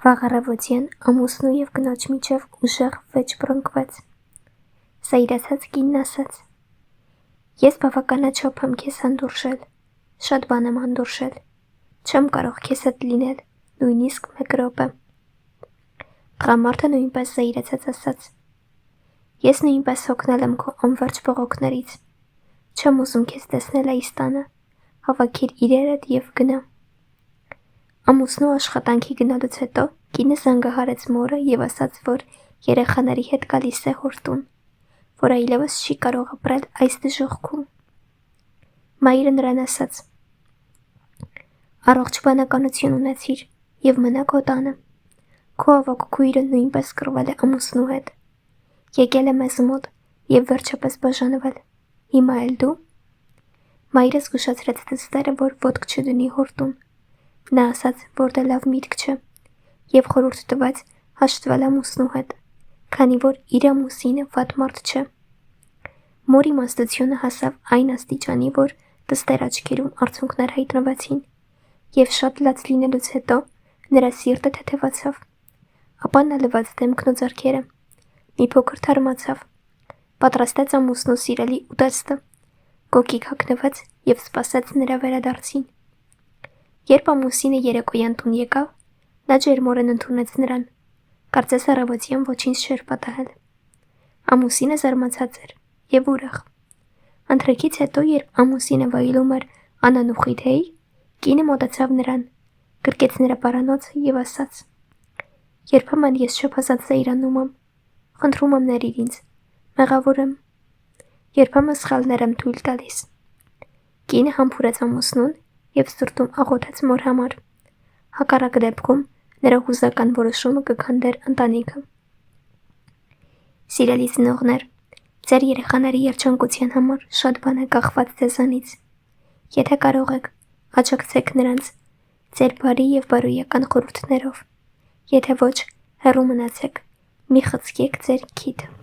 Վաղ առավոտյան ամուսնու և կնոջ միջև ուժեղ վեճ բռնկվեց: Զայրացած կինն ասաց. «Ես բավականաչափ եմ քեզ հանդուրժել, շատ բան եմ հանդուրժել, չեմ կարող քեզ հետ լինել նույնիսկ մեկ րոպե»: Տղամարդը նույնպես զայրացած ասաց. «Ես նույնպես հոգնել եմ քո անվերջ բողոքներից, չեմ ուզում քեզ տեսնել այս տանը, հավաքիր իրերդ և գնա»: Ամուսնու աշխատանքի գնալուց հետո կինը զանգահարեց մորը և ասաց, որ երեխաների հետ գալիս է հոր տուն, որ այլևս չի կարող ապրել այս դժոխքում: Մայրը նրան ասաց. «Առողջ բանականություն ունեցիր և մնա քո տանը, քո ավագ քույրը նույնպես կռվել է ամուսնու հետ, եկել է մեզ մոտ և վերջապես բաժանվել, հիմա էլ դու»: Մայրը զգուշացրեց դստերը, որ ոտք չդնի հոր տուն: Նա ասաց, որ դա լավ միտք չէ և խորհուրդ տվեց հաշտվել ամուսնու հետ, քանի որ իր ամուսինը վատ մարդ չէ: Մոր իմաստությունը հասավ այն աստիճանի, որ դստեր աչքերում արցունքներ հայտնվեցին և շատ լաց լինելուց հետո նրա սիրտը թեթևացավ: Ապա նա լվաց դեմքն ու ձեռքերը, մի փոքր թարմացավ, պատրաստեց ամուսնու սիրելի ուտեստը, կոկիկ հագնվեց և սպասեց նրա վերադարձին: Երբ ամուսինը երեկոյան տուն եկավ, նա ջերմորեն ընդունեց նրան, կարծես առավոտյան ոչինչ չէր պատահել: Ամուսինը զարմացած էր և ուրախ: Ընթրիքից հետո, երբ ամուսինը վայելում էր անանուխի թեյ, կինը մոտեցավ նրան, գրկեց նրա պարանոցը և ասաց. «Երբեմն ես չափազանց զայրանում եմ, խնդրում եմ ների ինձ, մեղավոր եմ, երբեմն սխալներ եմ թույլ տալիս»: Կինը համբուրեց ամուսնուն և սրտում աղոթեց մոր համար, հակառակ դեպքում նրա հուզական որոշումը կքանդեր ընտանիքը: Սիրելի ծնողներ, ձեր երեխաների երջանկության համար շատ բան է կախված ձեզանից: Եթե կարող եք, աջակցեք նրանց ձեր բարի և բարոյական խորհուրդներով, եթե ոչ, հեռու մնացեք, մի խցկեք ձեր քիթը: